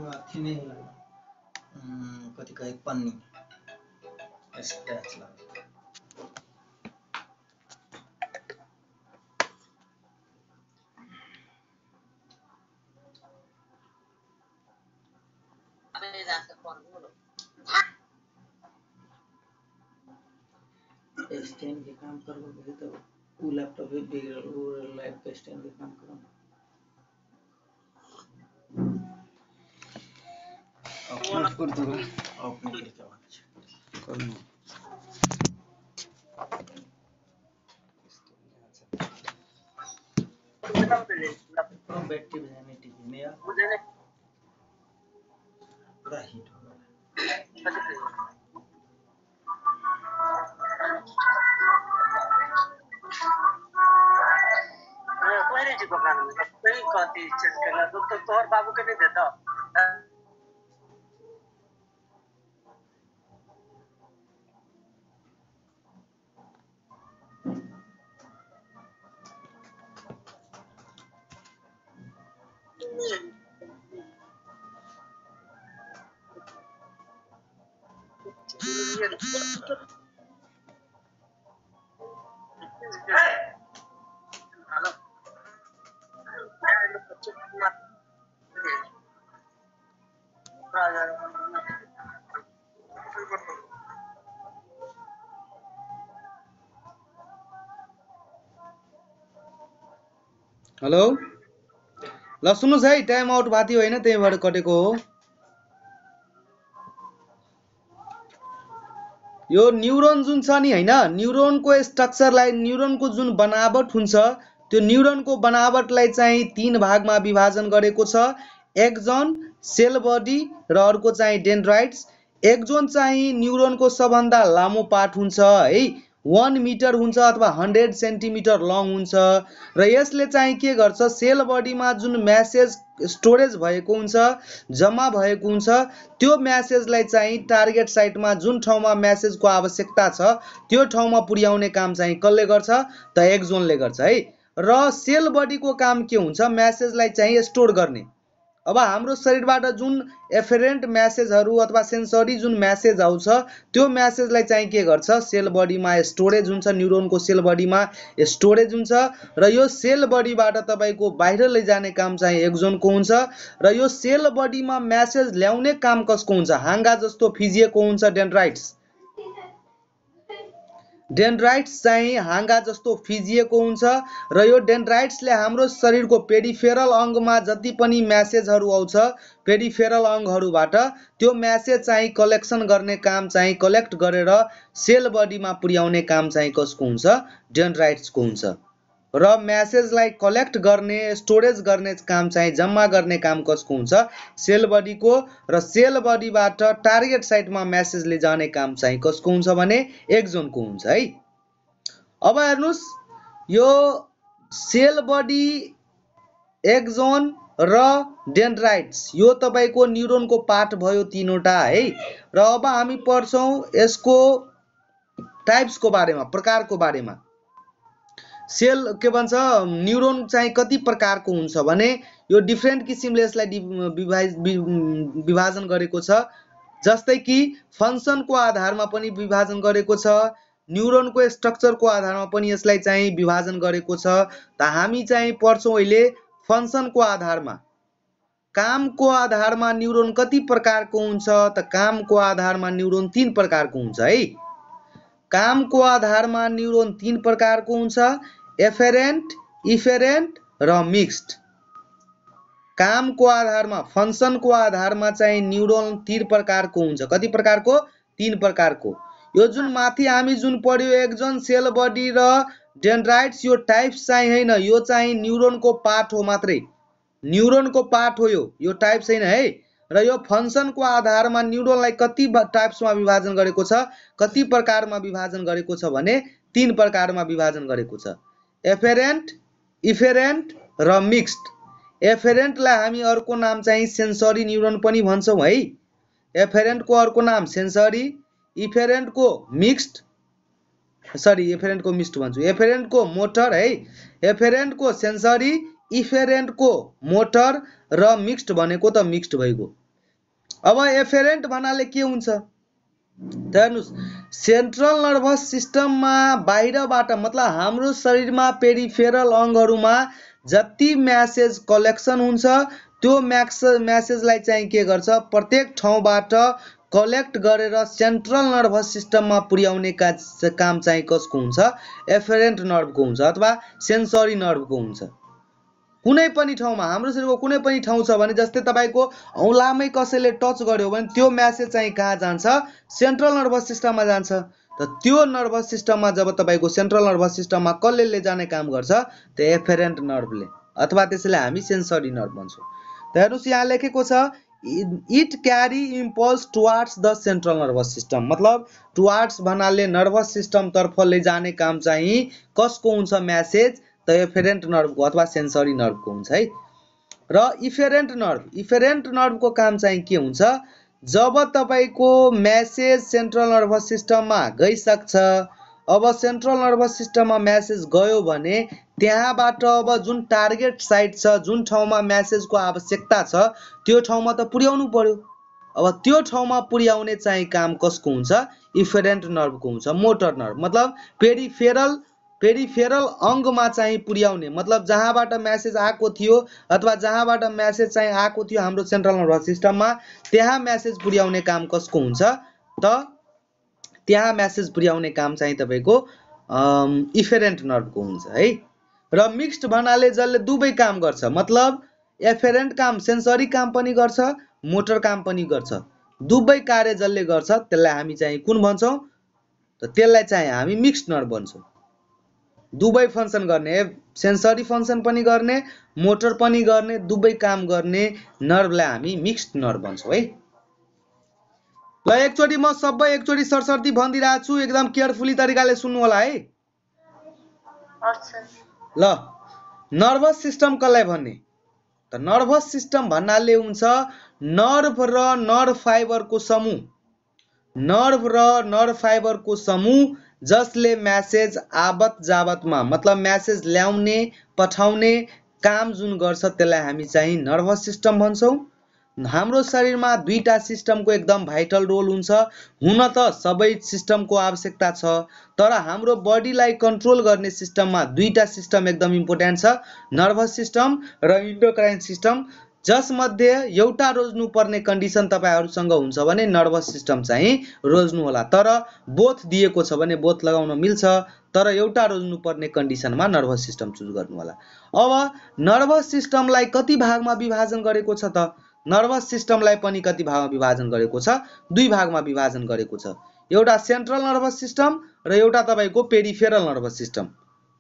माथि नै कति कहे पन्नी स्ट्याच लाग्यो स्टैंड के काम करबो तो वो लैपटॉप भी बिगड़ वो लाइव के स्टैंड के काम करो ऑफ कर दो ऑफ नहीं करके करना from बैटरी बजाने टीवी में यार पूरा हीट हो गया कोई नहीं जीको कान में कोई कति चेंज करला तो तोर बाबू के नहीं देता हेलो ल सुन्नुस् है टाइम आउट भएको होइन त्यहीबाट कटेको हो यो न्यूरोन जुन छ नि हैन न्यूरोनको स्ट्रक्चरलाई न्यूरोनको जुन बनावट हुन्छ त्यो न्यूरोनको बनावटलाई चाहिँ तीन भागमा विभाजन गरेको छ एक्जोन सेल बडी र अर्को चाहिँ डेन्ड्राइट्स एक्जोन चाहिँ न्यूरोनको सबभन्दा लामो पार्ट हुन्छ है 1 मिटर हुन्छ अथवा 100 सेन्टिमिटर लङ हुन्छ र यसले चाहिँ के गर्छ सेल बडीमा जुन मेसेज स्टोरेज भएको हुन्छ जम्मा भएको हुन्छ त्यो मेसेजलाई चाहिँ टार्गेट साइटमा जुन ठाउँमा मेसेजको आवश्यकता छ त्यो ठाउँमा पुर्याउने काम चाहिँ कसले गर्छ त एक्जोनले गर्छ है र सेल बडीको काम के हुन्छ मेसेजलाई चाहिँ स्टोर गर्ने अब हाम्रो शरीरबाट जुन एफरेन्ट मेसेजहरु अथवा सेन्सरी जुन मेसेज आउँछ त्यो मेसेजलाई चाहिँ के गर्छ सेल बडीमा स्टोरेज हुन्छ न्यूरोनको सेल बडीमा स्टोरेज हुन्छ र यो सेल बडीबाट तपाईको बाहिर लैजाने काम चाहिँ एक्जोनको हुन्छ र यो सेल बडीमा मेसेज ल्याउने काम कसको हुन्छ हाँगा जस्तो फिजिएको हुन्छ डेन्ड्राइट्स चाहिँ हाँगा जस्तो फिजिएको हुन्छ र यो डेन्ड्राइट्सले हाम्रो शरीरको पेरिफेरल अंगमा जति पनि मेसेजहरु आउँछ पेरिफेरल अंगहरुबाट त्यो मेसेज चाहिँ कलेक्सन गर्ने काम चाहिँ कलेक्ट गरेर सेल बडीमा पुर्याउने काम चाहिँ कसको हुन्छ डेन्ड्राइट्सको हुन्छ र मेसेजलाई कलेक्ट गर्ने स्टोरेज गर्ने काम चाहिँ जम्मा गर्ने काम कसको हुन्छ सेल बडीको र सेल बडीबाट टार्गेट साइटमा मेसेजले जाने काम चाहिँ कसको हुन्छ भने एक्जोनको हुन्छ है अब हेर्नुस् यो सेल बडी एक्जोन र डेन्ड्राइट्स यो तपाईको न्यूरोनको पार्ट भयो तीनवटा है र अब हामी पढ्छौं यसको टाइप्सको बारेमा प्रकारको बारेमा सेल के भन्छ न्यूरोन चाहिँ कति प्रकारको हुन्छ भने यो डिफरेन्ट किसिमले यसलाई विभाजन गरेको छ जस्तै कि फंक्सनको आधारमा पनि विभाजन गरेको छ न्यूरोनको स्ट्रक्चरको आधारमा पनि यसलाई चाहिँ विभाजन गरेको छ त हामी चाहिँ पढ्छौं अहिले फंक्सनको आधारमा कामको आधारमा न्यूरोन कति प्रकारको हुन्छ त कामको आधारमा न्यूरोन 3 प्रकारको हुन्छ है कामको आधारमा न्यूरोन 3 प्रकारको हुन्छ एफेरेन्ट इफेरेन्ट र मिक्स्ड कामको आधारमा फंक्सनको आधारमा चाहिँ न्यूरोन 3 प्रकारको हुन्छ कति प्रकारको 3 प्रकारको यो जुन माथि हामी जुन पढ्यो एक्जोन सेल बडी र डेन्ड्राइट्स यो टाइप्स चाहिँ हैन यो चाहिँ न्यूरोनको पार्ट हो मात्रै न्यूरोनको पार्ट हो यो टाइप छैन है र यो फंक्सनको आधारमा न्यूरोनलाई कति टाइप्समा विभाजन गरेको छ कति प्रकारमा विभाजन गरेको छ भने 3 प्रकारमा विभाजन गरेको छ एफेरेन्ट इफेरेन्ट र मिक्स्ड एफेरेन्टलाई हामी अर्को नाम चाहिँ सेन्सरी न्यूरोन पनि भन्छौं है एफेरेन्टको अर्को नाम सेन्सरी इफेरेन्टको मिक्स्ड एफेरेन्टको मिक्स्ड भन्छु एफेरेन्टको मोटर है एफेरेन्टको सेन्सरी इफेरेन्टको मोटर र मिक्स्ड भनेको त मिक्स्ड भइगयो अब एफेरेन्ट भन्नाले के हुन्छ त हेर्नुस् सेन्ट्रल नर्भस सिस्टममा बाहिरबाट मतलब हाम्रो शरीरमा पेरिफेरल अङ्गहरूमा जति म्यासेज कलेक्सन हुन्छ त्यो म्यासेजलाई चाहिँ के गर्छ प्रत्येक ठाउँबाट कलेक्ट गरेर सेन्ट्रल नर्भस सिस्टममा पुर्याउने काम चाहिँ कसको हुन्छ एफेरेन्ट नर्भको हुन्छ अथवा सेन्सरी नर्भको हुन्छ कुनै पनि ठाउँमा हाम्रो शरीरको कुनै पनि ठाउँ छ भने जस्तै तपाईको औँलामै कसैले टच गर्यो भने त्यो म्यासेज चाहिँ कहाँ जान्छ सेन्ट्रल नर्भस सिस्टममा जान्छ त त्यो नर्भस सिस्टममा जब तपाईको सेन्ट्रल नर्भस सिस्टममा कसले जाने काम गर्छ त्यो एफेरेन्ट नर्भले अथवा त्यसैले हामी सेन्सरी नर्भ भन्छौँ त हेर्नुस् यहाँ लेखेको छ it carry impulse towards the central nervous system मतलब टुवार्ड्स भन्नाले नर्भस सिस्टम तर्फ लैजाने काम चाहिँ कसको हुन्छ म्यासेज त एफेरेन्ट नर्भको अथवा सेन्सरी नर्भको हुन्छ है र इफेरेन्ट नर्भको काम चाहिँ के हुन्छ जब तपाईको म्यासेज सेन्ट्रल नर्भस सिस्टममा गइसक्छ अब सेन्ट्रल नर्भस सिस्टममा म्यासेज गयो भने त्यहाँबाट अब जुन टार्गेट साइट छ जुन ठाउँमा म्यासेजको आवश्यकता छ त्यो ठाउँमा त पुर्याउनु पर्यो अब त्यो ठाउँमा पुर्याउने चाहिँ काम कसको हुन्छ इफेरेन्ट नर्भको हुन्छ मोटर नर्भ मतलब पेरिफेरल अङ्गमा चाहिँ पुर्याउने मतलब जहाँबाट म्यासेज आएको थियो अथवा जहाँबाट म्यासेज चाहिँ आएको थियो हाम्रो सेन्ट्रल नर्भस सिस्टममा त्यहाँ म्यासेज पुर्याउने काम कसको हुन्छ त त्यहाँ म्यासेज पुर्याउने काम चाहिँ तपाईको इफेरेन्ट नर्भको हुन्छ है र मिक्स्ड भन्नाले जसले दुवै काम गर्छ मतलब एफेरेन्ट काम सेन्सरी काम पनि गर्छ मोटर काम पनि गर्छ दुवै कार्य जसले गर्छ त्यसलाई हामी चाहिँ कुन भन्छौँ त त्यसलाई चाहिँ हामी मिक्स्ड नर्भ भन्छौँ दुवै फंक्सन गर्ने सेन्सरी फंक्सन पनि गर्ने मोटर पनि गर्ने दुवै काम गर्ने नर्भलाई हामी मिक्स्ड नर्भ भन्छौँ है ल एकचोटी म सबै एकचोटी सरसर्ती भनिदिरहेको छु एकदम केयरफुली तरिकाले सुन्नु होला है ल नर्भस सिस्टम कसलाई भन्ने त नर्भस सिस्टम भन्नाले हुन्छ नर्भ र नर्भ फाइबरको समूह जसले म्यासेज आवत जावतमा मतलब म्यासेज ल्याउने पठाउने काम जुन गर्छ त्यसलाई हामी चाहिँ नर्भस सिस्टम भन्छौँ हाम्रो शरीरमा दुईटा सिस्टमको एकदम भाइटल रोल हुन्छ हुन त सबै सिस्टमको आवश्यकता छ तर हाम्रो बडीलाई कन्ट्रोल गर्ने सिस्टममा दुईटा सिस्टम एकदम इम्पोर्टेन्ट छ नर्भस सिस्टम र इन्डोक्राइन सिस्टम जसमध्ये एउटा रोज्नु पर्ने कन्डिसन तपाईहरुसँग हुन्छ भने नर्भस सिस्टम चाहिँ रोज्नु होला तर बोथ दिएको छ भने बोथ लगाउन मिल्छ तर एउटा रोज्नु पर्ने कन्डिसनमा नर्भस सिस्टम चुज गर्नु होला अब नर्भस सिस्टमलाई कति भागमा विभाजन गरेको छ त नर्भस सिस्टमलाई पनि कति भागमा विभाजन गरेको छ दुई भागमा विभाजन गरेको छ एउटा सेन्ट्रल नर्भस सिस्टम र एउटा तपाईको पेरिफेरल नर्भस सिस्टम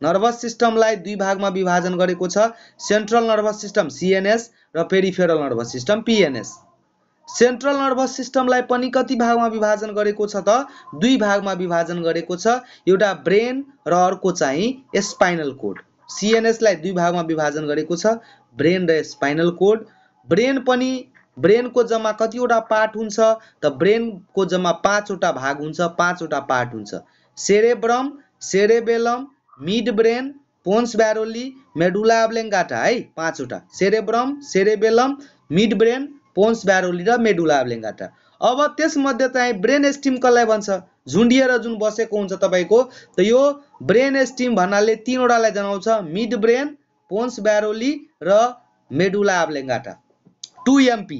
नर्भस सिस्टमलाई दुई भागमा विभाजन गरेको छ सेन्ट्रल नर्भस सिस्टम सीएनएस र peripheral nervous system PNS central nervous सिस्टमलाई पनि कति भागमा विभाजन गरेको छ त दुई भागमा विभाजन गरेको छ एउटा ब्रेन र अर्को चाहिँ स्पाइनल कोड सीएनएस लाई दुई भागमा विभाजन गरेको छ ब्रेन र स्पाइनल कोड ब्रेनको जम्मा कतिवटा पार्ट हुन्छ त ब्रेनको जम्मा 5 वटा भाग हुन्छ 5 वटा पार्ट हुन्छ cerebrum cerebellum mid brain pons varolii medulla oblongata है 5 वटा cerebrum cerebellum mid brain pons varolii र मेडुला अब्लेंगाटा अब त्यसमध्ये चाहिँ ब्रेन स्टिम कसलाई भन्छ झुन्डिएर जुन बसेको हुन्छ तपाईको त यो ब्रेन स्टिम भन्नाले तीन वटालाई जनाउँछ मिड ब्रेन पोन्स ब्यारोली र मेडुला अब्लेंगाटा 2MP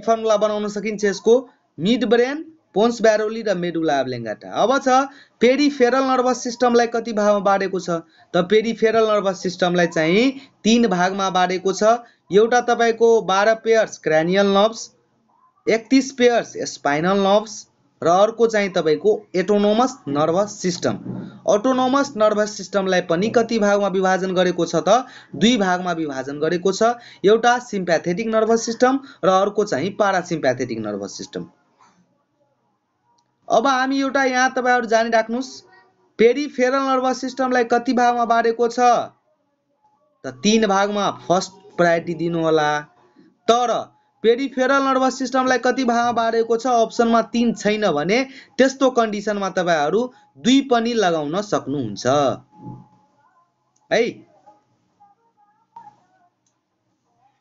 फर्मुला बनाउन सकिन्छ यसको मिड ब्रेन पोन्स ब्यारोली र मेडुला अब्लेंगाटा अब छ पेरिफेरल नर्भस सिस्टमलाई कति भागमा बाँडेको छ त पेरिफेरल नर्भस सिस्टमलाई चाहिँ तीन भागमा बाँडेको छ एउटा तपाईको 12 pairs cranial nerves 31 pairs spinal nerves र अर्को चाहिँ तपाईको autonomic nervous system autonomic nervous सिस्टमलाई पनि कति भागमा विभाजन गरेको छ त दुई भागमा विभाजन गरेको छ एउटा सिम्प्याथेटिक नर्भस सिस्टम र अर्को चाहिँ पारासिम्प्याथेटिक नर्भस सिस्टम अब हामी एउटा यहाँ तपाईहरु जानिराख्नुस् पेरिफेरल नर्भस सिस्टमलाई कति भागमा बाँडेको छ त तीन भागमा फर्स्ट प्रायोरिटी दिनु होला तर पेरिफेरल नर्भस सिस्टमलाई कति भागमा बाँडेको छ अप्सनमा 3 छैन भने त्यस्तो कन्डिसनमा तपाईहरु दुई पनि लगाउन सक्नुहुन्छ है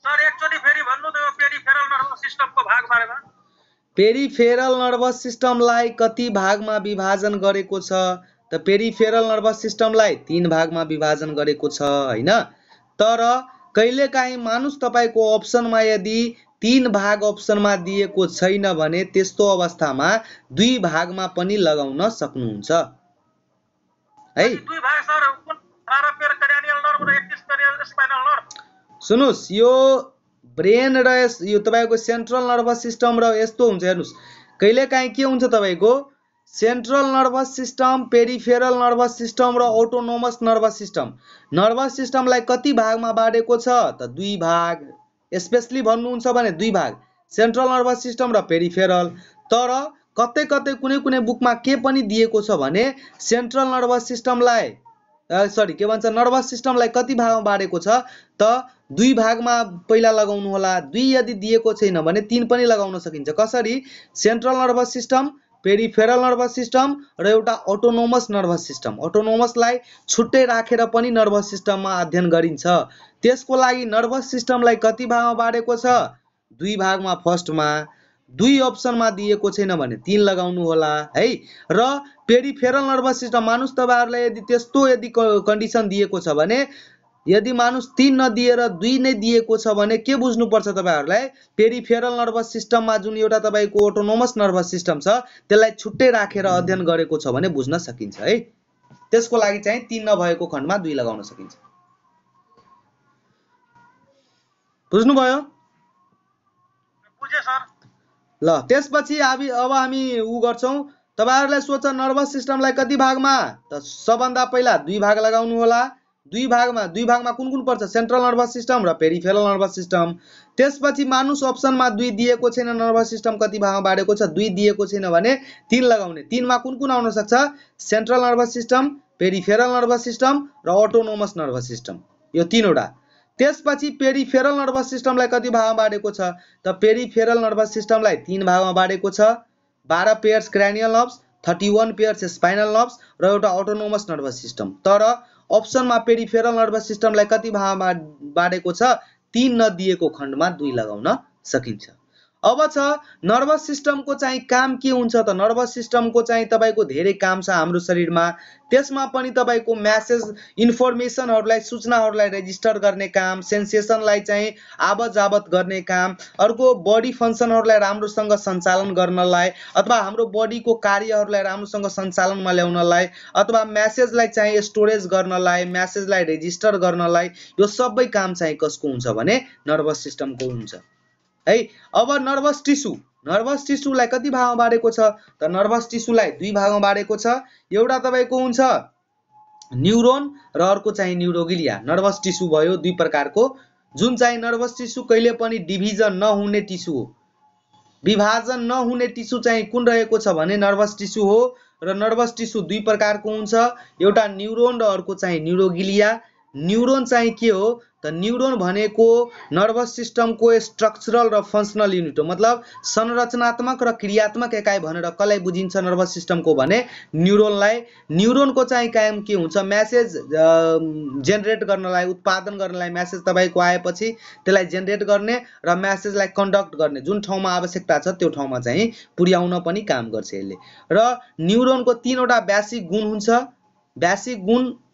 सर एकचोटी फेरि भन्नु त सिस्टमको भाग बारेमा पेरिफेरल नर्भस सिस्टमलाई कति भागमा विभाजन गरेको छ त पेरिफेरल नर्भस सिस्टमलाई 3 भागमा विभाजन गरेको छ हैन। तर कहिलेकाहीँ मानुस तपाईको अप्सनमा यदि 3 भाग अप्सनमा दिएको छैन भने त्यस्तो अवस्थामा 2 भागमा पनि लगाउन सक्नुहुन्छ है। 2 भाग सर कुन 18 पेयर क्रानियल नर्भ र 31 पेयर स्पाइनल नर्भ। सुनुस् यो ब्रेन र यो तपाईको सेन्ट्रल नर्भस सिस्टम र यस्तो हुन्छ हेर्नुस् कहिलेकाहीँ के हुन्छ तपाईको central nervous system peripheral nervous system र अटोनोमस नर्भस सिस्टमलाई कति भागमा बाँडेको छ त 2 भाग स्पेशली भन्नुहुन्छ भने 2 भाग सेन्ट्रल नर्भस सिस्टम र पेरिफेरल। तर कतै कतै कुनै बुकमा के पनि दिएको छ भने सेन्ट्रल नर्भस सिस्टमलाई के भन्छ नर्भस सिस्टमलाई कति भागमा बाँडेको छ त 2 भागमा पहिला लगाउनु होला। 2 यदि दिएको छैन भने 3 पनि लगाउन सकिन्छ। कसरी central nervous system peripheral nervous system र एउटा अटोनोमस नर्भस सिस्टम। अटोनोमसलाई छुट्टै राखेर पनि नर्भस सिस्टममा अध्ययन गरिन्छ। त्यसको लागि नर्भस सिस्टमलाई कति भागमा बाँडेको छ 2 भागमा फर्स्टमा 2 अप्सनमा दिएको छैन भने 3 लगाउनु होला है। र पेरिफेरल नर्भस सिस्टम मानुस तपाईहरुलाई यदि कन्डिसन दिएको छ भने यदि मानुस 3 नदिएर 2 नै दिएको छ भने के बुझ्नु पर्छ तपाईहरुलाई पेरिफेरल नर्भस सिस्टममा जुन एउटा तपाईको अटोनोमस नर्भस सिस्टम छ त्यसलाई छुट्टै राखेर अध्ययन गरेको छ भने बुझ्न सकिन्छ है। त्यसको लागि चाहिँ 3 नभएको खण्डमा 2 लगाउन सकिन्छ। बुझ्नु भयो? बुझे सर। ल त्यसपछि अब हामी गर्छौं तपाईहरुलाई सोच नर्भस सिस्टमलाई कति भागमा त सबभन्दा पहिला 2 भाग लगाउनु होला। 2 भागमा कुन पर्छ सेन्ट्रल नर्भस सिस्टम र पेरिफेरल नर्भस सिस्टम। त्यसपछि मानुस अप्सनमा 2 दिएको छैन नर्भस सिस्टम कति भागमा बाँडेको छ 2 दिएको छैन भने 3 लगाउने। 3 मा कुन आउन सक्छ central nervous system peripheral nervous system र अटोनोमस नर्भस सिस्टम यो 3 वटा। त्यसपछि पेरिफेरल नर्भस सिस्टमलाई कति भागमा बाँडेको छ त पेरिफेरल नर्भस सिस्टमलाई 3 भागमा बाँडेको छ। 12 pairs cranial nerves 31 pairs spinal nerves र एउटा अटोनोमस नर्भस सिस्टम। तर अप्सनमा पेरिफेरल नर्भस सिस्टमलाई कति भागमा बाँडेको छ 3 नदिएको खण्डमा 2 लगाउन सकिन्छ। अब छ नर्भस सिस्टमको चाहिँ काम के हुन्छ त नर्भस सिस्टमको चाहिँ तपाईको धेरै काम छ हाम्रो शरीरमा। त्यसमा पनि तपाईको मेसेज इन्फर्मेसनहरुलाई सूचनाहरुलाई रेजिस्टर गर्ने काम सेन्सेसनलाई चाहिँ आवत जावत गर्ने काम अर्को बडी फंक्सनहरुलाई राम्रोसँग सञ्चालन गर्नलाई अथवा हाम्रो बडीको कार्यहरुलाई राम्रोसँग सञ्चालनमा ल्याउनलाई अथवा मेसेजलाई चाहिँ स्टोरेज गर्नलाई मेसेजलाई रेजिस्टर गर्नलाई यो सबै काम चाहिँ कसको हुन्छ भने नर्भस सिस्टमको हुन्छ है। अब नर्भस टिस्युलाई कति भागमा बाँडेको छ त नर्भस टिस्युलाई 2 भागमा बाँडेको छ। एउटा तपाईको हुन्छ न्युरोन र अर्को चाहिँ न्युरोगिलिया। नर्भस टिस्यु भयो 2 प्रकारको जुन चाहिँ नर्भस टिस्यु कहिले पनि डिभिजन नहुने टिस्यु हो। विभाजन नहुने टिस्यु चाहिँ कुन रहेको छ भने नर्भस टिस्यु हो। र नर्भस टिस्यु 2 प्रकारको हुन्छ एउटा न्युरोन र अर्को चाहिँ न्युरोगिलिया। न्युरोन चाहिँ के हो त न्युरोन भनेको नर्भस सिस्टमको स्ट्रक्चरल र फंक्शनल युनिट हो। मतलब संरचनात्मक र क्रियात्मक एकाइ भनेर कसलाई बुझिन्छ नर्भस सिस्टमको भने न्युरोनलाई। न्युरोनको चाहिँ काम के हुन्छ मेसेज जेनेरेट गर्नलाई उत्पादन गर्नलाई मेसेज तपाईको आएपछि त्यसलाई जेनेरेट गर्ने र मेसेजलाई कन्डक्ट गर्ने जुन ठाउँमा आवश्यकता छ त्यो ठाउँमा चाहिँ पुर्याउन पनि काम गर्छ यसले। र न्युरोनको 3 वटा बेसिक गुण हुन्छ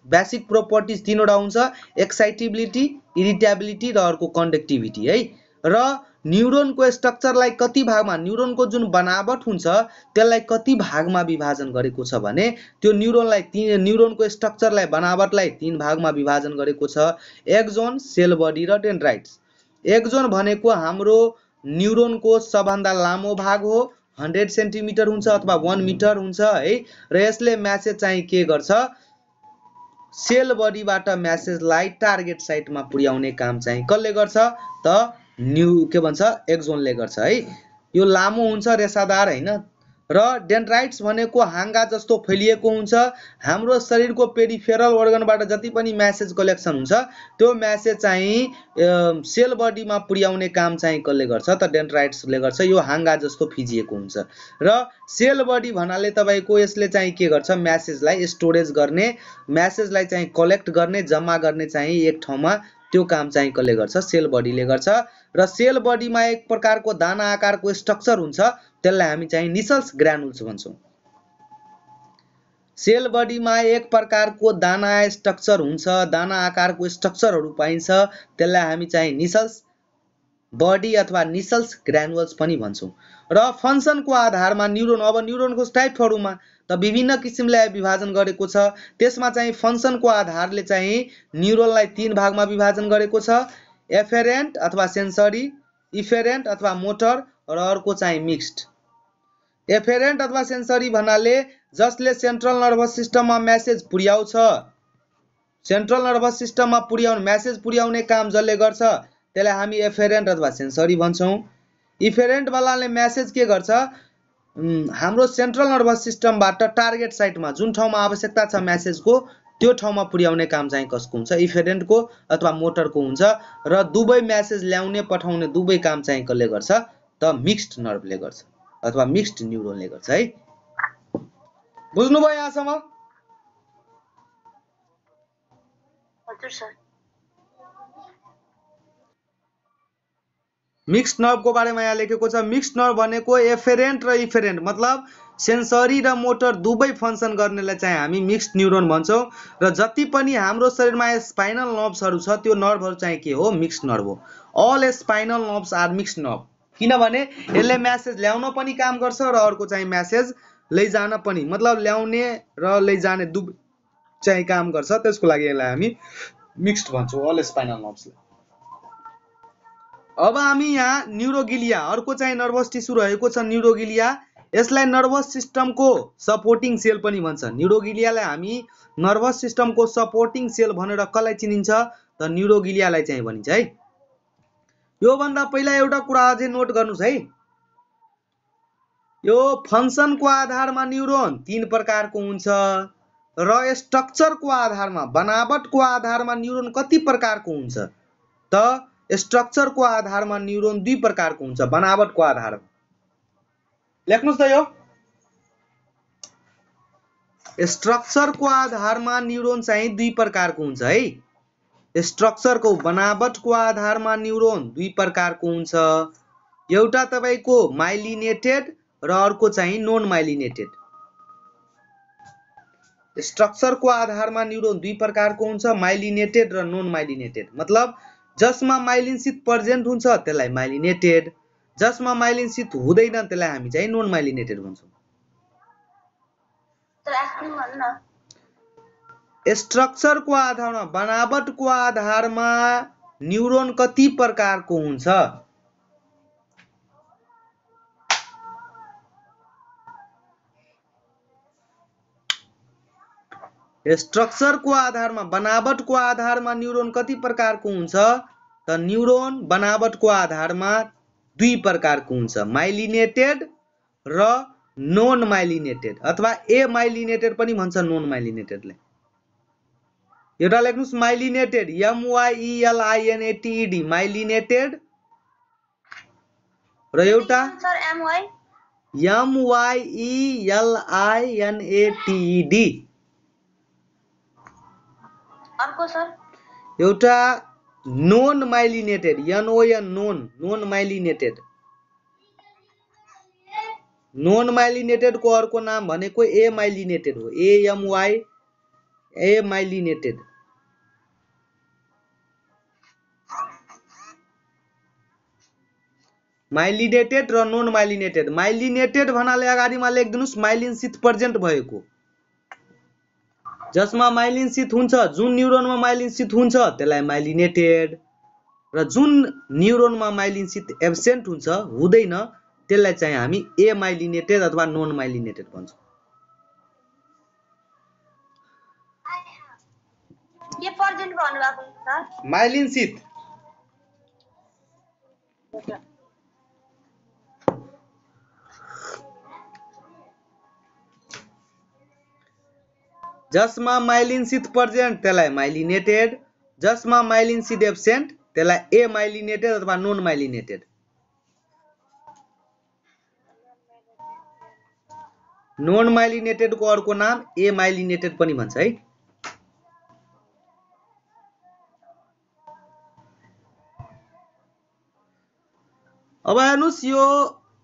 बेसिक प्रोपर्टिज 3 वटा हुन्छ एक्साइटेबिलिटी इरिटेबिलिटी र अर्को कन्डक्टिभिटी है। र न्युरोनको स्ट्रक्चरलाई कति भागमा न्युरोनको जुन बनावट हुन्छ त्यसलाई कति भागमा विभाजन गरेको छ भने त्यो न्युरोनको स्ट्रक्चरलाई बनावटलाई 3 भागमा विभाजन गरेको छ एक्जोन सेल बडी र डेन्ड्राइट्स। एक्जोन भनेको हाम्रो न्युरोनको सबभन्दा लामो भाग हो 100 सेन्टिमिटर हुन्छ अथवा 1 मिटर हुन्छ है। र यसले मेसेज चाहिँ के गर्छ सेल बडीबाट मेसेजलाई टार्गेट साइटमा पुर्याउने काम चाहिँ कसले गर्छ त एक्जोनले गर्छ है। यो लामो हुन्छ रेसादार हैन। र डेन्ड्राइट्स भनेको हाँगा जस्तो फैलिएको हुन्छ। हाम्रो शरीरको पेरिफेरल अर्गनबाट जति पनि मेसेज कलेक्सन हुन्छ त्यो मेसेज चाहिँ सेल बडीमा पुर्याउने काम चाहिँ कसले गर्छ त डेन्ड्राइट्सले गर्छ। यो हाँगा जस्तो फिजिएको हुन्छ। र सेल बडी भन्नाले तपाईको यसले चाहिँ के गर्छ मेसेजलाई स्टोरेज गर्ने मेसेजलाई चाहिँ कलेक्ट गर्ने जम्मा गर्ने चाहिँ एक ठाउँमा त्यो काम चाहिँ कसले गर्छ सेल बडीले गर्छ र सेल बडीमा एक प्रकारको दाना आकारको स्ट्रक्चर हुन्छ त्यसलाई हामी चाहिँ निसल्स ग्रानुल्स भन्छौं सेल बडीमा एक प्रकारको दाना स्ट्रक्चर हुन्छ दाना आकारको स्ट्रक्चरहरू पाइन्छ त्यसलाई हामी चाहिँ निसल्स बडी अथवा निसल्स ग्रानुल्स पनि भन्छौं र फंक्सनको आधारमा न्यूरोन अब न्यूरोनको टाइपहरुमा त विभिन्न किसिमले विभाजन गरेको छ त्यसमा चाहिँ फंक्सनको आधारले चाहिँ न्यूरोनलाई तीन भागमा विभाजन गरेको छ एफेरेन्ट अथवा सेन्सरी इफेरेन्ट अथवा मोटर र अर्को चाहिँ मिक्स्ड एफेरेन्ट अथवा सेन्सरी भन्नाले जसले सेन्ट्रल नर्भस सिस्टममा मेसेज पुर्याउँछ सेन्ट्रल नर्भस सिस्टममा पुर्याउने मेसेज पुर्याउने काम जसले गर्छ त्यसलाई हामी एफेरेन्ट अथवा सेन्सरी भन्छौं इफेरेन्ट वालाले मेसेज के गर्छ हाम्रो सेन्ट्रल नर्भस सिस्टमबाट टार्गेट साइटमा जुन ठाउँमा आवश्यकता छ मेसेजको त्यो ठाउँमा पुर्याउने काम चाहिँ कसको हुन्छ इफेरेन्टको अथवा मोटरको हुन्छ र दुवै मेसेज ल्याउने पठाउने दुवै काम चाहिँ कसले गर्छ त मिक्स्ड नर्भले गर्छ अथवा मिक्स्ड न्यूरोनले गर्छ है बुझ्नुभयो यहाँसम्म हजुर सर मिक्स्ड नर्भ को बारेमा यहाँ लेखेको छ मिक्स्ड नर्भ भनेको एफेरेन्ट र इफेरेन्ट मतलब सेन्सरी र मोटर दुवै फंक्सन गर्नेलाई चाहिँ हामी मिक्स्ड न्यूरोन भन्छौं र जति पनि हाम्रो शरीरमा स्पाइनल नर्भ्सहरु छ त्यो नर्भहरु चाहिँ के हो मिक्स्ड नर्भ हो all spinal nerves are mixed nerve किनभने यसले मेसेज ल्याउन पनि काम गर्छ र अर्को चाहिँ मेसेज लैजान पनि मतलब ल्याउने र लैजाने दुवै चाहिँ काम गर्छ त्यसको लागि यसलाई हामी मिक्स्ड भन्छौं अल स्पाइनल नर्भ्सलाई अब हामी यहाँ न्यूरोगिलिया अर्को चाहिँ नर्भस टिस्यु रहेको छ न्यूरोगिलिया यसलाई नर्भस सिस्टमको सपोर्टिङ सेल पनि भन्छ न्यूरोगिलियालाई हामी नर्भस सिस्टमको सपोर्टिङ सेल भनेर कसलाई चिनिन्छ त न्यूरोगिलियालाई चाहिँ भनिन्छ है यो भन्दा पहिला एउटा कुरा अझै नोट गर्नुस् है यो फंक्सनको आधारमा न्यूरोन तीन प्रकारको हुन्छ र स्ट्रक्चरको आधारमा बनावटको आधारमा न्यूरोन कति प्रकारको हुन्छ त स्ट्रक्चरको आधारमा न्यूरोन दुई प्रकारको हुन्छ बनावटको आधारमा लेख्नुस् त यो स्ट्रक्चरको आधारमा न्यूरोन चाहिँ दुई प्रकारको हुन्छ है स्ट्रक्चरको बनावटको आधारमा न्यूरोन दुई प्रकारको हुन्छ एउटा तपाईको माइलिनेटेड र अर्को चाहिँ नोन माइलिनेटेड स्ट्रक्चरको आधारमा न्यूरोन दुई प्रकारको हुन्छ माइलिनेटेड र नोन माइलिनेटेड मतलब जसमा माइलिन शीत प्रेजेन्ट हुन्छ त्यसलाई माइलिनेटेड जसमा माइलिन शीत हुँदैन त्यसलाई हामी चाहिँ नोन माइलिनेटेड भन्छौं स्ट्रक्चरको आधारमा बनावटको आधारमा न्यूरोन कति प्रकारको हुन्छ स्ट्रक्चरको आधारमा बनावटको आधारमा न्यूरोन कति प्रकारको हुन्छ त न्यूरोन बनावटको आधारमा दुई प्रकारको हुन्छ माइलिनेटेड र नोन माइलिनेटेड अथवा ए माइलिनेटेड पनि भन्छ नोन माइलिनेटेडले एउटा लेख्नुस् myelinated M Y E L I N A T E D myelinated र एउटा sir M Y E L I N A T E D अर्को सर एउटा non myelinated N O N non non myelinated non myelinated को अर्को नाम भनेको amyelinated हो A M Y A myelinated myelinated र नोन माइलिनेटेड माइलिनेटेड भन्नाले अगाडिमा लेखिदिनुस् myelin शीत प्रेजेन्ट भएको जसमा माइलिन शीत हुन्छ जुन न्यूरोनमा माइलिन शीत हुन्छ त्यसलाई माइलिनेटेड र जुन न्यूरोनमा माइलिन शीत एब्सेन्ट हुन्छ हुँदैन त्यसलाई चाहिँ हामी ए माइलिनेटेड अथवा नोन माइलिनेटेड भन्छौं के प्रेजेन्ट भन्नु भएको छ माइलिन शीत जसमा माइलिन शीत प्रेजेन्ट त्यसलाई माइलिनेटेड जसमा माइलिन शीत एब्सेन्ट त्यसलाई ए माइलिनेटेड अथवा नोन माइलिनेटेड नोन माइलिनेटेड को अर्को नाम ए माइलिनेटेड पनि भन्छ है अब हेर्नुस् यो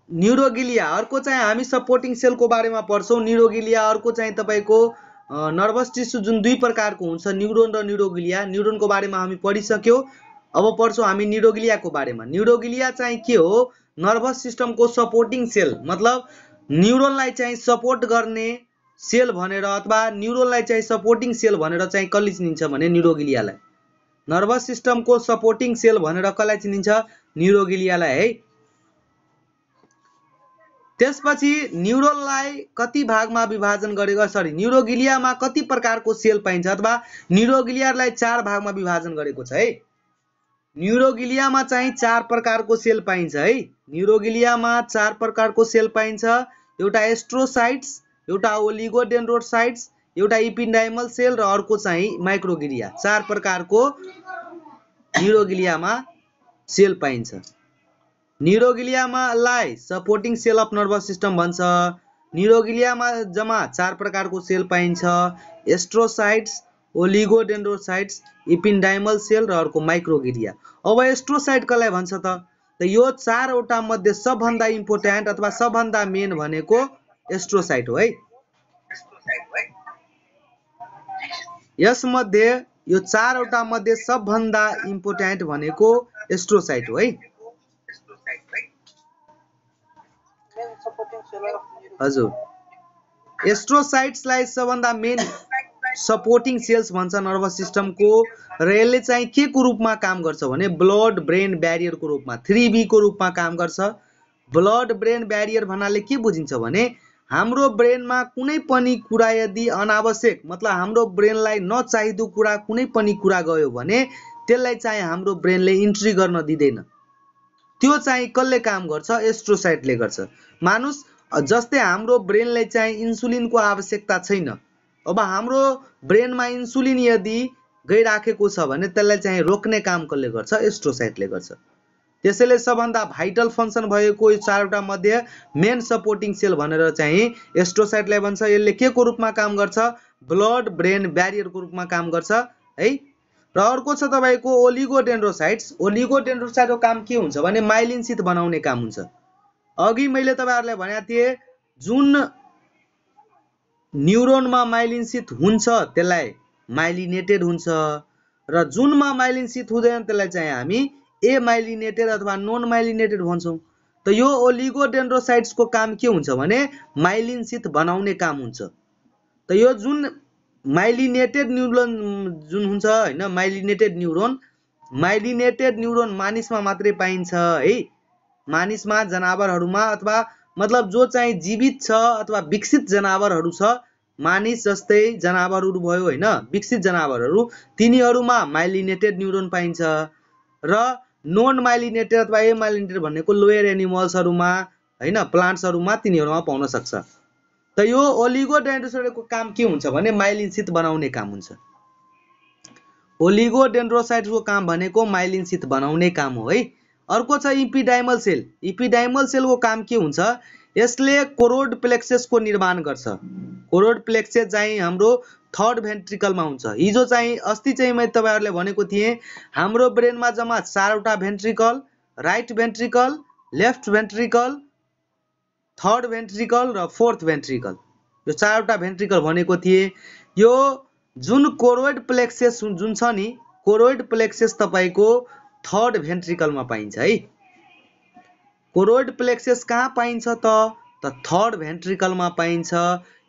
न्यूरोगिलिया, अर्को चाहिँ हामी सपोर्टिङ सेलको बारेमा पढ्छौं। न्यूरोगिलिया अर्को चाहिँ तपाईको नर्भस टिस्यु जुन दुई प्रकारको हुन्छ, न्यूरोन र न्यूरोगिलिया। न्यूरोनको बारेमा हामी पढिसक्यौ, अब पढ्छौं हामी न्यूरोगिलियाको बारेमा। न्यूरोगिलिया चाहिँ के हो? नर्भस सिस्टमको सपोर्टिङ सेल, मतलब न्यूरोनलाई चाहिँ सपोर्ट गर्ने सेल भनेर अथवा न्यूरोनलाई चाहिँ सपोर्टिङ सेल भनेर चाहिँ कसले चिनिन्छ भने न्यूरोगिलियालाई। नर्भस सिस्टमको सपोर्टिङ सेल भनेर कसलाई चिनिन्छ? न्यूरोगिलियालाई है। त्यसपछि न्यूरोनलाई कति भागमा विभाजन गरेको, सरी न्यूरोगिलियामा कति प्रकारको सेल पाइन्छ अथवा न्यूरोगिलियालाई 4 भागमा विभाजन गरेको छ है। न्यूरोगिलियामा चाहिँ 4 प्रकारको सेल पाइन्छ है। न्यूरोगिलियामा 4 प्रकारको सेल पाइन्छ। एउटा एस्ट्रोसाइट्स, एउटा ओलिगोडेन्ड्रोसाइट्स, एउटा इपिन्डाइमल सेल र अर्को चाहिँ माइक्रोगिलिया। 4 प्रकारको न्यूरोगिलियामा सेल पाइन्छ। न्यूरोगिलियामालाई supporting cell of nervous system भन्छ। न्यूरोगिलियामा जम्मा 4 प्रकारको सेल पाइन्छ, एस्ट्रोसाइट्स, ओलिगोडेन्ड्रोसाइट्स, इपिन्डाइमल सेल र अर्को माइक्रोगिलिया। अब एस्ट्रोसाइट कसलाई भन्छ त? यो 4 वटा मध्ये सबभन्दा इम्पोर्टेन्ट अथवा सबभन्दा मेन भनेको एस्ट्रोसाइट हो है। यसमध्ये यो 4 वटा मध्ये सबभन्दा इम्पोर्टेन्ट भनेको एस्ट्रोसाइट हो है। हजुर, एस्ट्रोसाइट्सलाई सबभन्दा मेन सपोर्टिङ सेल्स भन्छ नर्भस सिस्टमको, र यसले चाहिँ के को रूपमा काम गर्छ भने ब्लड ब्रेन ब्यारियरको रूपमा, 3B को रूपमा काम गर्छ। ब्लड ब्रेन ब्यारियर भन्नाले के बुझिन्छ भने हाम्रो ब्रेनमा कुनै पनि कुरा यदि अनावश्यक, मतलब हाम्रो ब्रेनलाई नचाहिदो कुरा कुनै पनि कुरा गयो भने त्यसलाई चाहिँ हाम्रो ब्रेनले इन्ट्री गर्न दिदैन। त्यो चाहिँ कसले काम गर्छ? एस्ट्रोसाइटले गर्छ। मानुस जस्तै हाम्रो ब्रेनलाई चाहिँ इन्सुलिनको आवश्यकता छैन, अब हाम्रो ब्रेनमा इन्सुलिन यदि गइराखेको छ भने त्यसलाई चाहिँ रोक्ने काम कसले गर्छ? एस्ट्रोसाइटले गर्छ। त्यसैले सबभन्दा भाइटल फंक्सन भएको यो 4 वटा मध्ये मेन सपोर्टिङ सेल भनेर चाहिँ एस्ट्रोसाइटलाई भन्छ। यसले के को रूपमा काम गर्छ? ब्लड ब्रेन ब्यारियरको रूपमा काम गर्छ है। र अर्को छ तपाईको ओलिगोडेन्ड्रोसाइट्स। ओलिगोडेन्ड्रोसाइटको काम के हुन्छ भने माइलिन शीथ बनाउने काम हुन्छ। अघि मैले तपाईहरुलाई भनेको थिए जुन न्यूरोनमा माइलिन शीथ हुन्छ त्यसलाई माइलिनेटेड हुन्छ, र जुनमा माइलिन शीथ हुँदैन त्यसलाई चाहिँ हामी ए माइलिनेटेड अथवा नन माइलिनेटेड भन्छौं। त यो ओलिगोडेन्ड्रोसाइट्सको काम के हुन्छ भने माइलिन शीथ बनाउने काम हुन्छ। त यो जुन माइलिनेटेड न्यूरोन जुन हुन्छ हैन, माइलिनेटेड न्यूरोन मानिसमा मात्रै पाइन्छ है। मानिसमा, जनावरहरुमा अथवा मतलब जो चाहिँ जीवित छ अथवा विकसित जनावरहरु छ, मानिस जस्तै जनावरहरु भयो हैन, विकसित जनावरहरु, तिनीहरुमा माइलिनेटेड न्यूरोन पाइन्छ। र नन माइलिनेटेड अथवा ए माइलिनेटेड भनेको लोयर एनिमल्सहरुमा हैन, प्लान्ट्सहरुमा तिनीहरुमा पाउन सक्छ। त यो ओलिगोडेन्ड्रोसाइटको काम के हुन्छ भने माइलिन शीथ बनाउने काम हुन्छ। ओलिगोडेन्ड्रोसाइटको काम भनेको माइलिन शीथ बनाउने काम हो है। अर्को छ इपिडाइमल सेल। इपिडाइमल सेलको काम के हुन्छ? यसले कोरोड प्लेक्ससको निर्माण गर्छ। कोरोड प्लेक्सस चाहिँ हाम्रो थर्ड भेन्ट्रिकलमा हुन्छ। हिजो चाहिँ अस्ति चाहिँ मैले तपाईहरुलाई भनेको थिए हाम्रो ब्रेनमा जम्मा 4 वटा ventricle, right ventricle, left ventricle, third ventricle र फोर्थ भेन्ट्रिकल, यो 4 वटा भेन्ट्रिकल भनेको थिए। यो जुन कोरोइड प्लेक्सस जुन छ नि, कोरोइड प्लेक्सस तपाईको थर्ड भेन्ट्रिकलमा पाइन्छ है। कोरोइड प्लेक्सस कहाँ पाइन्छ त थर्ड भेन्ट्रिकलमा पाइन्छ।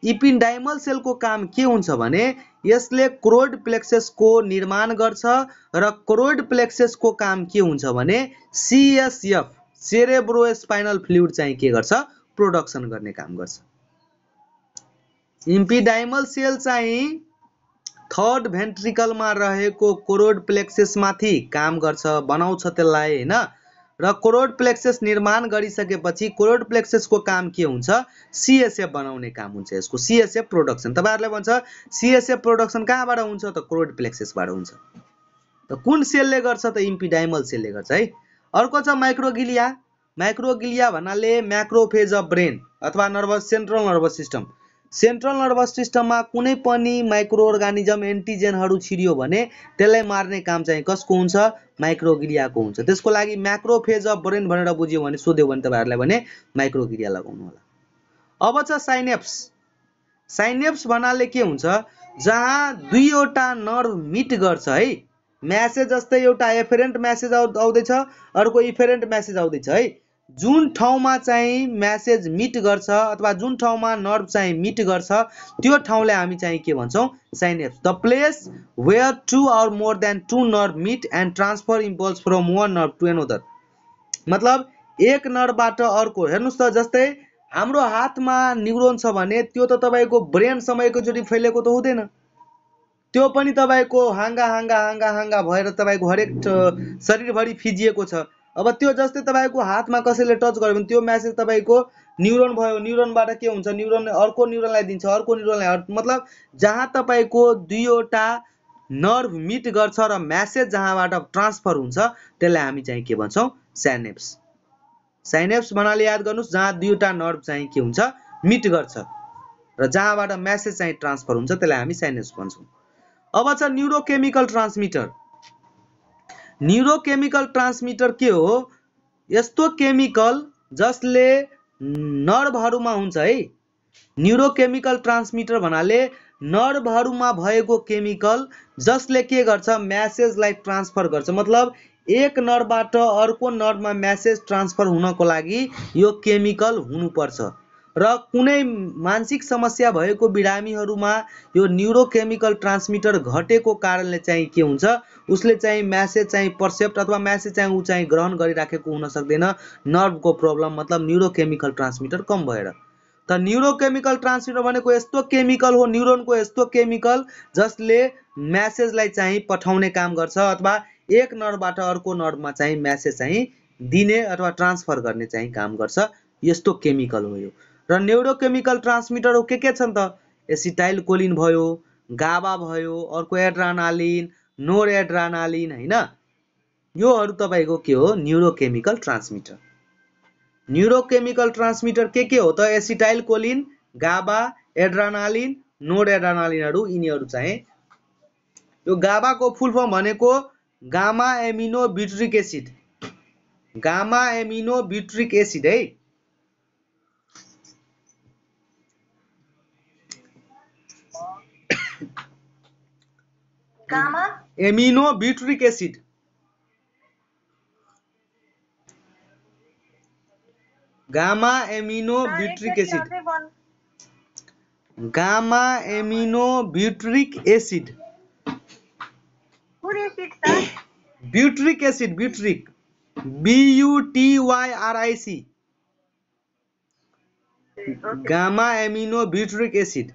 इपिन्डाइमल सेलको काम के हुन्छ भने यसले कोरोइड प्लेक्ससको निर्माण गर्छ, र कोरोइड प्लेक्ससको काम के हुन्छ भने सीएसएफ, सेरेब्रोस्पाइनल फ्लुइड चाहिँ के गर्छ? प्रोडक्सन गर्ने काम गर्छ। इपिडाइमल सेल चाहिँ थर्ड भेन्ट्रिकलमा रहेको कोरोइड प्लेक्सस माथि काम गर्छ, बनाउँछ त्यसलाई हैन। र कोरोइड प्लेक्सस निर्माण गरिसकेपछि कोरोइड प्लेक्ससको काम के हुन्छ? सीएसएफ बनाउने काम हुन्छ यसको, सीएसएफ प्रोडक्सन। तपाईहरुले भन्छ सीएसएफ प्रोडक्सन कहाँबाट हुन्छ त? कोरोइड प्लेक्ससबाट हुन्छ। त कुन सेलले गर्छ त? इपिडाइमल सेलले गर्छ है। अर्को छ माइक्रोगिलिया। माइक्रोगिलिया भन्नाले म्याक्रोफेज अफ ब्रेन अथवा nervous central nervous system. Central nervous सिस्टममा कुनै पनि माइक्रो अर्गानिजम एन्टिजेनहरू छिरियो भने त्यसलाई मार्ने काम चाहिँ कसको हुन्छ? माइक्रोग्लियाको हुन्छ। त्यसको लागि म्याक्रोफेज अफ ब्रेन भनेर बुझ्यो भने सोध्यो भने तपाईहरुलाई भने माइक्रोग्लिया लगाउनु होला। अब छ साइनेप्स। साइनेप्स भन्नाले के हुन्छ? जहाँ दुईवटा नर्भ मिट गर्छ है, म्यासेज जस्तै एउटा एफेरेन्ट म्यासेज आउँदैछ, अर्को इफेरेन्ट म्यासेज आउँदैछ है। जुन ठाउँमा चाहिँ म्यासेज मिट गर्छ अथवा जुन ठाउँमा नर्भ चाहिँ मिट गर्छ त्यो ठाउँलाई हामी चाहिँ के भन्छौं? Synapse. The place where two or more than two nerve meet and transfer impulse from one nerve to another. मतलब एक नर्भबाट अर्को। हेर्नुस् त, जस्तै हाम्रो हातमा न्युरोन छ भने त्यो त तपाईको ब्रेन समयको जोडी फैलेको त हुँदैन, त्यो पनि तपाईको हाङ्गा हाङ्गा हाङ्गा हाङ्गा भएर तपाईको हरेक शरीरभरि फिजिएको छ। अब त्यो जस्तै तपाईको हातमा कसैले टच गर्यो भने त्यो म्यासेज तपाईको न्युरोन भयो, न्युरोनबाट के हुन्छ? न्युरोनले अर्को न्युरोनलाई दिन्छ, अर्को न्युरोनलाई, मतलब जहाँ तपाईको दुईवटा नर्भ मिट गर्छ र म्यासेज जहाँबाट ट्रान्सफर हुन्छ त्यसलाई हामी चाहिँ के भन्छौं? साइनेप्स। साइनेप्स भन्नाले याद गर्नुस्, जहाँ दुईवटा नर्भ चाहिँ के हुन्छ? मिट गर्छ र जहाँबाट म्यासेज चाहिँ ट्रान्सफर हुन्छ त्यसलाई हामी साइनेप्स भन्छौं। अब छ न्युरोकेमिकल ट्रान्समिटर। न्युरोकेमिकल ट्रान्समिटर के हो? यस्तो केमिकल जसले नर्भहरुमा हुन्छ है। न्युरोकेमिकल ट्रान्समिटर भन्नाले नर्भहरुमा भएको केमिकल जसले के गर्छ? म्यासेजलाई ट्रान्सफर गर्छ। मतलब एक नर्भबाट अर्को नर्भमा म्यासेज ट्रान्सफर हुनको लागि यो केमिकल हुनुपर्छ र कुनै मानसिक समस्या भएको बिरामीहरुमा यो न्युरोकेमिकल ट्रान्समिटर घटेको कारणले चाहिँ के हुन्छ? उसले चाहिँ म्यासेज चाहिँ पर्सेप्ट अथवा म्यासेज चाहिँ उ चाहिँ ग्रहण गरिराखेको हुन सक्दैन, नर्भको प्रब्लम, मतलब न्युरोकेमिकल ट्रान्समिटर कम भएर। त न्युरोकेमिकल ट्रान्समिटर भनेको यस्तो केमिकल हो, न्युरोनको यस्तो केमिकल जसले म्यासेजलाई चाहिँ पठाउने काम गर्छ अथवा एक नर्भबाट अर्को नर्भमा चाहिँ म्यासेज चाहिँ दिने अथवा ट्रान्सफर गर्ने चाहिँ काम गर्छ। यस्तो केमिकल हो यो। र न्युरोकेमिकल ट्रान्समिटर के छन् त? एसिटाइल कोलिन भयो, गाबा भयो, अर्को एड्रानालिन, नोर एड्रानालिन हैन, योहरु तपाईको के हो? Neurochemical transmitter. न्युरोकेमिकल ट्रान्समिटर के हो त? एसिटाइल कोलिन, गाबा, एड्रानालिन, नोर एड्रानालिनहरु, यिनीहरु चाहिँ। यो गाबाको फुल फर्म भनेको gamma amino butyric acid. Gamma amino butyric acid है। Gamma amino butyric acid. Gamma amino butyric acid. Gamma amino butyric acid. कुन acid sir? Butyric acid, butyric, BUTYRIC। Gamma amino butyric acid.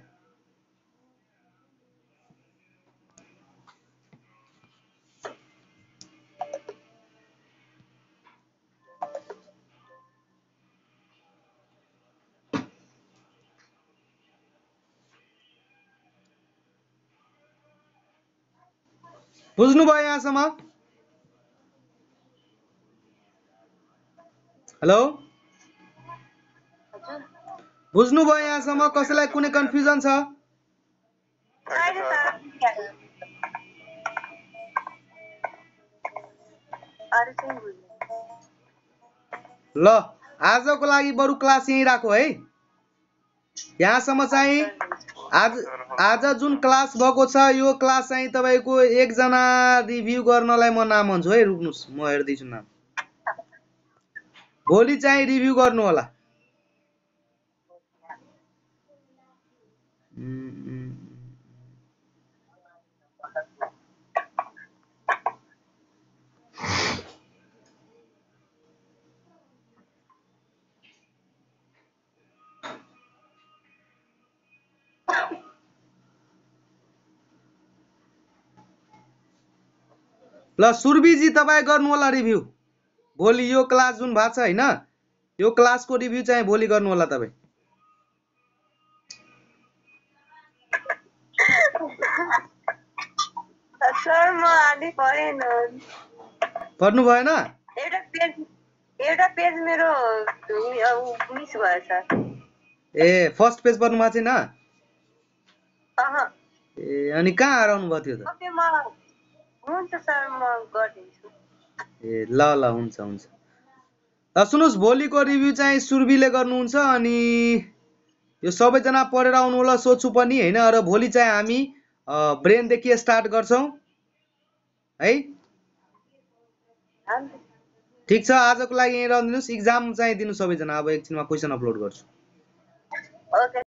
बुझ्नु भयो यहाँसम्म? Hello, बुझ्नु भयो यहाँसम्म? कसैलाई कुनै कन्फ्युजन छ? ल, आजको लागि बरु क्लास यही राखौ है। यहाँसम्म चाहिँ आज जुन क्लास भएको छ यो क्लास चाहिँ तपाईको एकजना रिभ्यू गर्नलाई म नाम भन्छु है। रुक्नुस्, म हेर्दैछु नाम। भोलि चाहिँ रिभ्यू गर्नु होला। ल सुरभिजी तपाई गर्नु होला रिभ्यू भोलि। यो क्लास जुन भएको छ हैन, यो क्लासको रिभ्यू चाहिँ भोलि गर्नु होला तपाई। सर म आदि पढेन। पढ्नु भएन? एउटा पेज मेरो मिस भयो सर। ए, फर्स्ट पेज पढ्नु भएको छैन? अहँ ए अनि कहाँ हराउनु भयो थियो त ओके म हुन्छ सर म गरिदिन्छु ए ल ल हुन्छ हुन्छ सुन्नुहोस् भोलिको रिभ्यू चाहिँ सुरभिले गर्नुहुन्छ अनि यो सबैजना पढेर आउनु होला सोध्छु पनि होइन र भोलि चाहिँ हामी ब्रेनदेखि स्टार्ट गर्छौँ है हुन्छ ठिक छ आजको लागि यहीँ रहदिनुहोस् इक्जाम चाहिँ दिनु सबैजना अब एकछिनमा क्वेसन अपलोड गर्छु ओके